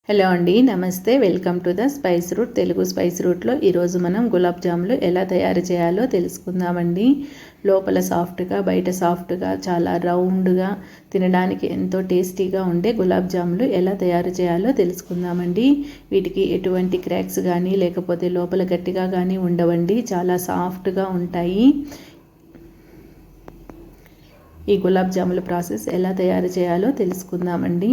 Hello అండి, నమస్తే. Welcome to the Spice Route. Telugu Spice రూట్లో ఈరోజు మనం గులాబ్ జాములు ఎలా తయారు చేయాలో తెలుసుకుందామండి. లోపల సాఫ్ట్గా, బయట సాఫ్ట్గా, చాలా రౌండ్గా, తినడానికి ఎంతో టేస్టీగా ఉండే గులాబ్ జాములు ఎలా తయారు చేయాలో తెలుసుకుందామండి. వీటికి ఎటువంటి క్రాక్స్ కానీ లేకపోతే లోపల గట్టిగా కానీ ఉండవండి, చాలా సాఫ్ట్గా ఉంటాయి. ఈ గులాబ్ జాముల ప్రాసెస్ ఎలా తయారు చేయాలో తెలుసుకుందామండి.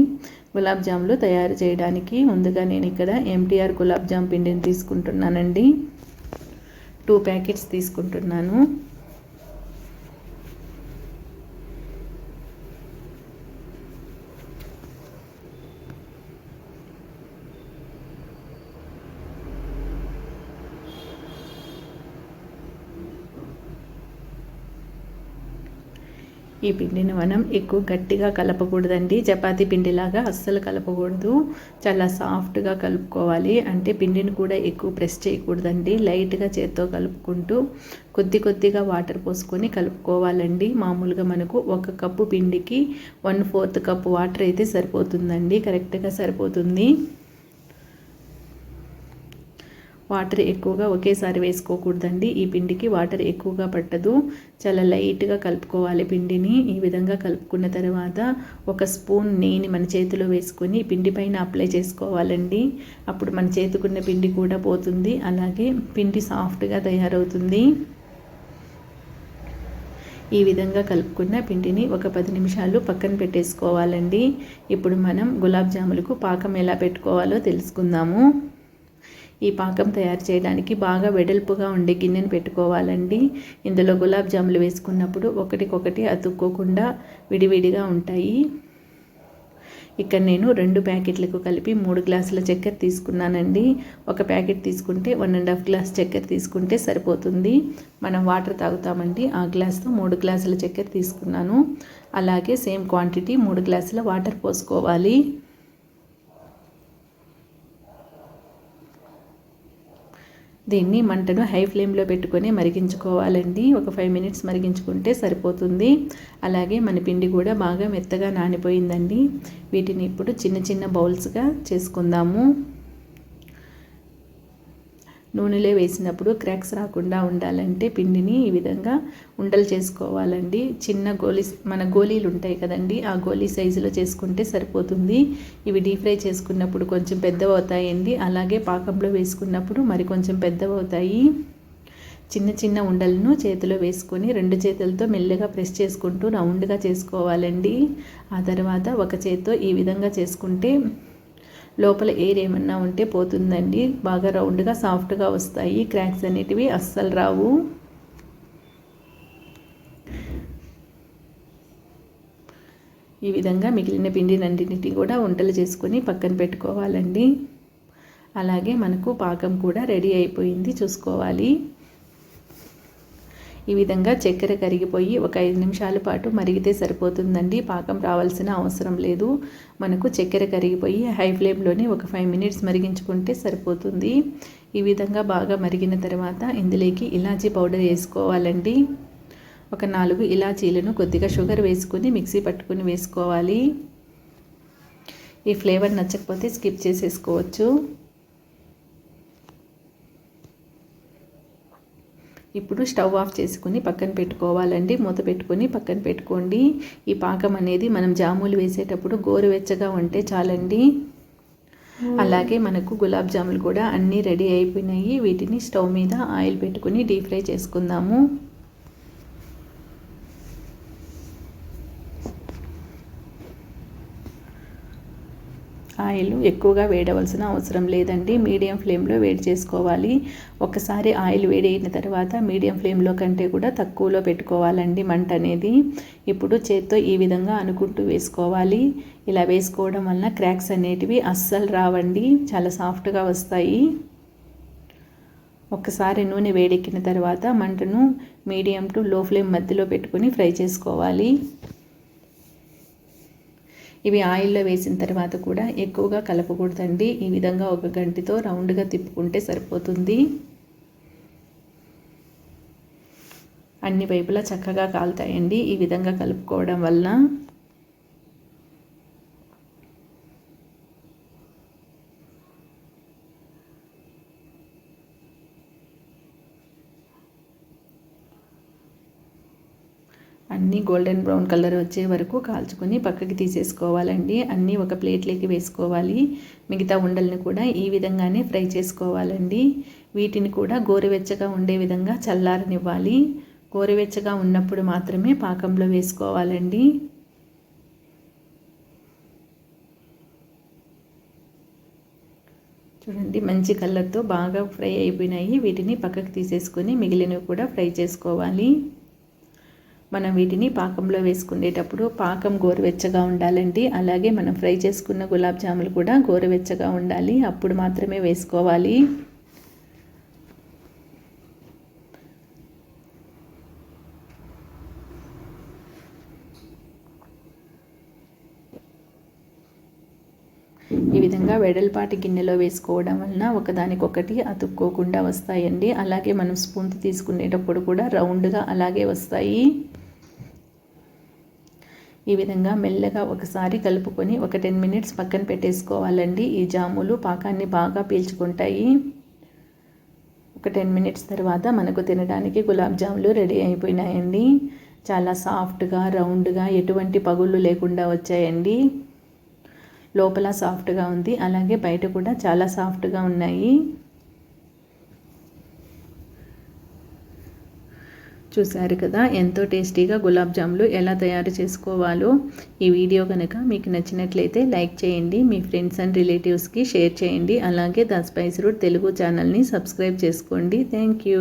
గులాబ్ జాములు తయారు చేయడానికి ముందుగా నేను ఇక్కడ ఎంటీఆర్ గులాబ్ జామ్ పిండిని తీసుకుంటున్నానండి. 2 ప్యాకెట్స్ తీసుకుంటున్నాను. ఈ పిండిని మనం ఎక్కువ గట్టిగా కలపకూడదండి, చపాతీ పిండిలాగా అస్సలు కలపకూడదు. చాలా సాఫ్ట్గా కలుపుకోవాలి. అంటే పిండిని కూడా ఎక్కువ ప్రెస్ చేయకూడదండి, లైట్గా చేత్తో కలుపుకుంటూ కొద్దిగా వాటర్ పోసుకొని కలుపుకోవాలండి. మామూలుగా మనకు 1 కప్పు పిండికి 1/4 కప్పు వాటర్ అయితే సరిపోతుందండి, కరెక్ట్గా సరిపోతుంది. వాటర్ ఎక్కువగా ఒకేసారి వేసుకోకూడదండి, ఈ పిండికి వాటర్ ఎక్కువగా పట్టదు. చాలా లైట్గా కలుపుకోవాలి పిండిని. ఈ విధంగా కలుపుకున్న తర్వాత 1 స్పూన్ నెయ్యిని మన చేతిలో వేసుకొని పిండి పైన అప్లై చేసుకోవాలండి. అప్పుడు మన చేతికున్న పిండి కూడా పోతుంది, అలాగే పిండి సాఫ్ట్గా తయారవుతుంది. ఈ విధంగా కలుపుకున్న పిండిని ఒక 10 నిమిషాలు పక్కన పెట్టేసుకోవాలండి. ఇప్పుడు మనం గులాబ్ జాములకు పాకం ఎలా పెట్టుకోవాలో తెలుసుకుందాము. ఈ పాకం తయారు చేయడానికి బాగా వెడల్పుగా ఉండే గిన్నెను పెట్టుకోవాలండి. ఇందులో గులాబ్ జాములు వేసుకున్నప్పుడు ఒకటికొకటి అతుక్కోకుండా విడివిడిగా ఉంటాయి. ఇక్కడ నేను 2 ప్యాకెట్లకు కలిపి 3 గ్లాసుల చక్కెర తీసుకున్నానండి. 1 ప్యాకెట్ తీసుకుంటే 1.5 గ్లాస్ చక్కెర తీసుకుంటే సరిపోతుంది. మనం వాటర్ తాగుతామండి, ఆ గ్లాస్తో 3 గ్లాసుల చక్కెర తీసుకున్నాను. అలాగే సేమ్ క్వాంటిటీ 3 గ్లాసుల వాటర్ పోసుకోవాలి. దీన్ని మంటను హై ఫ్లేమ్లో పెట్టుకొని మరిగించుకోవాలండి. ఒక 5 మినిట్స్ మరిగించుకుంటే సరిపోతుంది. అలాగే మన పిండి కూడా బాగా మెత్తగా నానిపోయిందండి. వీటిని ఇప్పుడు చిన్న బౌల్స్గా చేసుకుందాము. నూనెలో వేసినప్పుడు క్రాక్స్ రాకుండా ఉండాలంటే పిండిని ఈ విధంగా ఉండలు చేసుకోవాలండి. చిన్న మన గోళీలు ఉంటాయి కదండి, ఆ గోళీ సైజులో చేసుకుంటే సరిపోతుంది. ఇవి డీప్ ఫ్రై చేసుకున్నప్పుడు కొంచెం పెద్దవి అవుతాయండి, అలాగే పాకంలో వేసుకున్నప్పుడు మరి కొంచెం పెద్దవి అవుతాయి. చిన్న ఉండలను చేతిలో వేసుకొని 2 చేతులతో మెల్లగా ప్రెస్ చేసుకుంటూ రౌండ్గా చేసుకోవాలండి. ఆ తర్వాత ఒక చేత్తో ఈ విధంగా చేసుకుంటే లోపల ఎయిర్ ఏమన్నా ఉంటే పోతుందండి. బాగా రౌండ్గా సాఫ్ట్గా వస్తాయి, క్రాక్స్ అనేటివి అస్సలు రావు. ఈ విధంగా మిగిలిన పిండినంటిని కూడా వంటలు చేసుకొని పక్కన పెట్టుకోవాలండి. అలాగే మనకు పాకం కూడా రెడీ అయిపోయింది, చూసుకోవాలి. ఈ విధంగా చక్కెర కరిగిపోయి ఒక 5 నిమిషాల పాటు మరిగితే సరిపోతుందండి, పాకం రావాల్సిన అవసరం లేదు. మనకు చక్కెర కరిగిపోయి హై ఫ్లేమ్లోనే ఒక 5 మినిట్స్ మరిగించుకుంటే సరిపోతుంది. ఈ విధంగా బాగా మరిగిన తర్వాత ఇందులోకి ఇలాచీ పౌడర్ వేసుకోవాలండి. ఒక 4 ఇలాచీలను కొద్దిగా షుగర్ వేసుకొని మిక్సీ పట్టుకుని వేసుకోవాలి. ఈ ఫ్లేవర్ నచ్చకపోతే స్కిప్ చేసేసుకోవచ్చు. ఇప్పుడు స్టవ్ ఆఫ్ చేసుకుని పక్కన పెట్టుకోవాలండి. మూత పెట్టుకొని పక్కన పెట్టుకోండి. ఈ పాకం అనేది మనం జాములు వేసేటప్పుడు గోరువెచ్చగా ఉంటే చాలండి. అలాగే మనకు గులాబ్ జాములు కూడా అన్నీ రెడీ అయిపోయినాయి. వీటిని స్టవ్ మీద ఆయిల్ పెట్టుకుని డీప్ ఫ్రై చేసుకుందాము. ఆయిల్ ఎక్కువగా వేడవలసిన అవసరం లేదండి, మీడియం ఫ్లేమ్లో వేడి చేసుకోవాలి. ఒకసారి ఆయిల్ వేడి అయిన తర్వాత మీడియం ఫ్లేమ్లో కంటే కూడా తక్కువలో పెట్టుకోవాలండి మంట అనేది. ఇప్పుడు చేత్తో ఈ విధంగా అనుకుంటూ వేసుకోవాలి. ఇలా వేసుకోవడం వలన క్రాక్స్ అనేటివి అస్సలు రావండి, చాలా సాఫ్ట్గా వస్తాయి. ఒకసారి నూనె వేడెక్కిన తర్వాత మంటను మీడియం టు లో ఫ్లేమ్ మధ్యలో పెట్టుకొని ఫ్రై చేసుకోవాలి. ఇవి ఆయిల్లో వేసిన తర్వాత కూడా ఎక్కువగా కలపకూడదండి. ఈ విధంగా ఒక గంటితో రౌండ్గా తిప్పుకుంటే సరిపోతుంది. అన్ని వైపులా చక్కగా కాలుతాయండి ఈ విధంగా కలుపుకోవడం వలన. అన్నీ గోల్డెన్ బ్రౌన్ కలర్ వచ్చే వరకు కాల్చుకొని పక్కకి తీసేసుకోవాలండి. అన్నీ ఒక ప్లేట్లోకి వేసుకోవాలి. మిగతా ఉండల్ని కూడా ఈ విధంగానే ఫ్రై చేసుకోవాలండి. వీటిని కూడా గోరువెచ్చగా ఉండే విధంగా చల్లారనివ్వాలి. గోరువెచ్చగా ఉన్నప్పుడు మాత్రమే పాకంలో వేసుకోవాలండి. చూడండి, మంచి కలర్తో బాగా ఫ్రై అయిపోయినాయి. వీటిని పక్కకు తీసేసుకొని మిగిలినవి కూడా ఫ్రై చేసుకోవాలి. మనం వీటిని పాకంలో వేసుకునేటప్పుడు పాకం గోరువెచ్చగా ఉండాలండి. అలాగే మనం ఫ్రై చేసుకున్న గులాబ్ జాములు కూడా గోరువెచ్చగా ఉండాలి. అప్పుడు మాత్రమే వేసుకోవాలి. ఈ విధంగా వెడల్పాటి గిన్నెలో వేసుకోవడం వలన ఒకదానికొకటి అతుక్కోకుండా వస్తాయండి. అలాగే మనం స్పూన్తో తీసుకునేటప్పుడు కూడా రౌండ్గా అలాగే వస్తాయి. ఈ విధంగా మెల్లగా ఒకసారి కలుపుకొని ఒక 10 మినిట్స్ పక్కన పెట్టేసుకోవాలండి. ఈ జాములు పాకాన్ని బాగా పీల్చుకుంటాయి. ఒక 10 మినిట్స్ తర్వాత మనకు తినడానికి గులాబ్ జాములు రెడీ అయిపోయినాయండి. చాలా సాఫ్ట్గా, రౌండ్గా, ఎటువంటి పగుళ్ళు లేకుండా వచ్చాయండి. లోపల సాఫ్ట్గా ఉంది, అలాగే బయట కూడా చాలా సాఫ్ట్గా ఉన్నాయి. చూశారు కదా ఎంతో టేస్టీగా గులాబ్ జాములు ఎలా తయారు చేసుకోవాలో. ఈ వీడియో కనుక మీకు నచ్చినట్లయితే లైక్ చేయండి, మీ ఫ్రెండ్స్ అండ్ రిలేటివ్స్కి షేర్ చేయండి. అలాగే ద స్పైస్ రూట్ తెలుగు ఛానల్ని సబ్స్క్రైబ్ చేసుకోండి. Thank you.